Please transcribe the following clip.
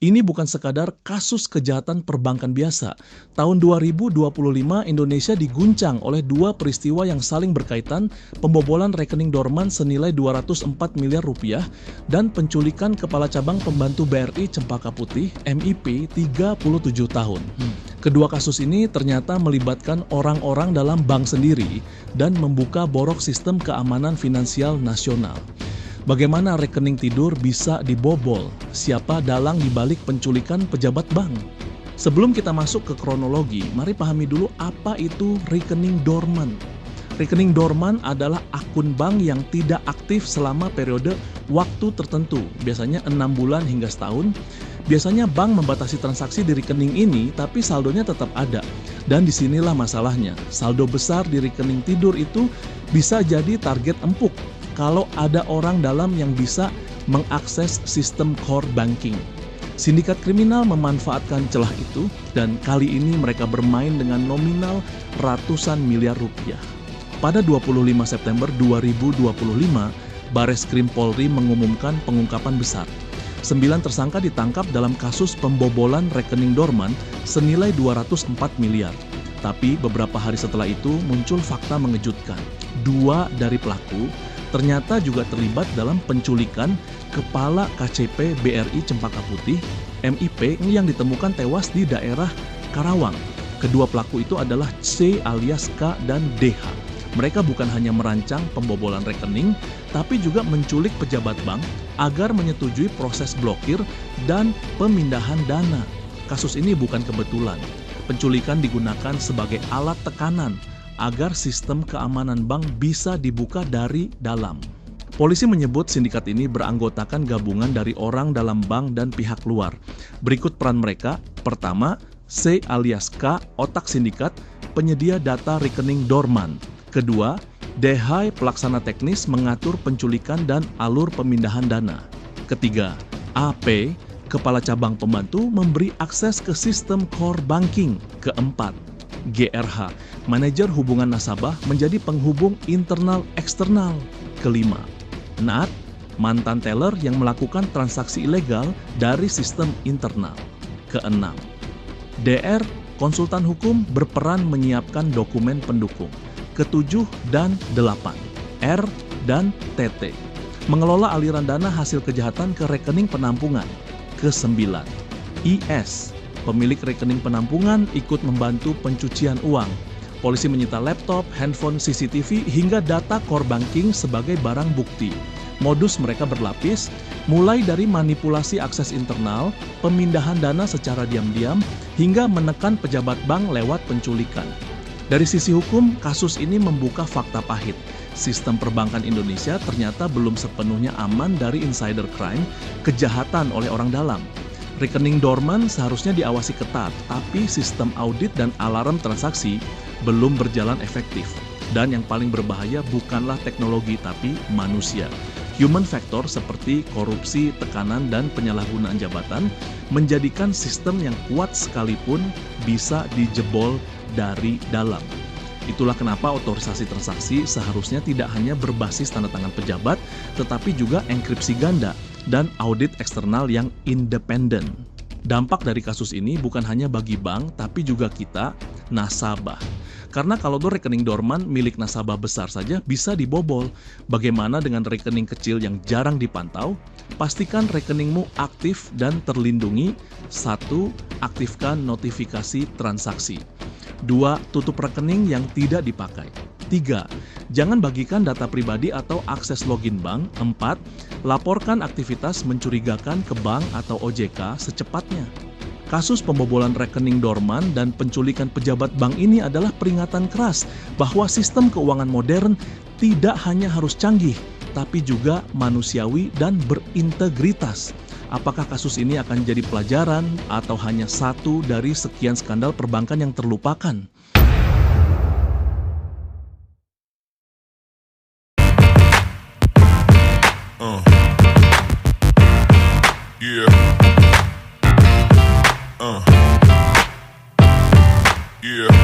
Ini bukan sekadar kasus kejahatan perbankan biasa. Tahun 2025 Indonesia diguncang oleh dua peristiwa yang saling berkaitan, pembobolan rekening dorman senilai 204 miliar rupiah dan penculikan Kepala Cabang Pembantu BRI Cempaka Putih MIP 37 tahun. Kedua kasus ini ternyata melibatkan orang-orang dalam bank sendiri dan membuka borok sistem keamanan finansial nasional. Bagaimana rekening tidur bisa dibobol? Siapa dalang dibalik penculikan pejabat bank? Sebelum kita masuk ke kronologi, mari pahami dulu apa itu rekening dorman. Rekening dorman adalah akun bank yang tidak aktif selama periode waktu tertentu, biasanya 6 bulan hingga setahun. Biasanya bank membatasi transaksi di rekening ini, tapi saldonya tetap ada. Dan disinilah masalahnya, saldo besar di rekening tidur itu bisa jadi target empuk kalau ada orang dalam yang bisa mengakses sistem core banking. Sindikat kriminal memanfaatkan celah itu dan kali ini mereka bermain dengan nominal ratusan miliar rupiah. Pada 25 September 2025, Bareskrim Polri mengumumkan pengungkapan besar. 9 tersangka ditangkap dalam kasus pembobolan rekening dorman senilai 204 miliar. Tapi beberapa hari setelah itu muncul fakta mengejutkan. 2 dari pelaku ternyata juga terlibat dalam penculikan Kepala KCP BRI Cempaka Putih MIP yang ditemukan tewas di daerah Karawang. Kedua pelaku itu adalah C alias K dan DH. Mereka bukan hanya merancang pembobolan rekening, tapi juga menculik pejabat bank agar menyetujui proses blokir dan pemindahan dana. Kasus ini bukan kebetulan. Penculikan digunakan sebagai alat tekanan agar sistem keamanan bank bisa dibuka dari dalam. Polisi menyebut sindikat ini beranggotakan gabungan dari orang dalam bank dan pihak luar. Berikut peran mereka. Pertama, C alias K, otak sindikat, penyedia data rekening dorman. Kedua, DH, pelaksana teknis mengatur penculikan dan alur pemindahan dana. Ketiga, AP, kepala cabang pembantu memberi akses ke sistem core banking. Keempat, GRH, manajer hubungan nasabah menjadi penghubung internal eksternal. Kelima, NAT, mantan teller yang melakukan transaksi ilegal dari sistem internal. Keenam, DR, konsultan hukum berperan menyiapkan dokumen pendukung. Ketujuh dan delapan, R dan TT, mengelola aliran dana hasil kejahatan ke rekening penampungan. Kesembilan, IS, pemilik rekening penampungan ikut membantu pencucian uang. Polisi menyita laptop, handphone, CCTV, hingga data core banking sebagai barang bukti. Modus mereka berlapis, mulai dari manipulasi akses internal, pemindahan dana secara diam-diam, hingga menekan pejabat bank lewat penculikan. Dari sisi hukum, kasus ini membuka fakta pahit. Sistem perbankan Indonesia ternyata belum sepenuhnya aman dari insider crime, kejahatan oleh orang dalam. Rekening dorman seharusnya diawasi ketat, tapi sistem audit dan alarm transaksi belum berjalan efektif. Dan yang paling berbahaya bukanlah teknologi, tapi manusia. Human factor seperti korupsi, tekanan, dan penyalahgunaan jabatan menjadikan sistem yang kuat sekalipun bisa dijebol dari dalam. Itulah kenapa otorisasi transaksi seharusnya tidak hanya berbasis tanda tangan pejabat, tetapi juga enkripsi ganda dan audit eksternal yang independen. Dampak dari kasus ini bukan hanya bagi bank, tapi juga kita, nasabah. Karena kalau rekening dorman milik nasabah besar saja bisa dibobol, bagaimana dengan rekening kecil yang jarang dipantau? Pastikan rekeningmu aktif dan terlindungi. 1. Aktifkan notifikasi transaksi. 2. Tutup rekening yang tidak dipakai. 3. Jangan bagikan data pribadi atau akses login bank. 4. Laporkan aktivitas mencurigakan ke bank atau OJK secepatnya. Kasus pembobolan rekening dorman dan penculikan pejabat bank ini adalah peringatan keras bahwa sistem keuangan modern tidak hanya harus canggih, tapi juga manusiawi dan berintegritas. Apakah kasus ini akan jadi pelajaran atau hanya satu dari sekian skandal perbankan yang terlupakan? Yeah.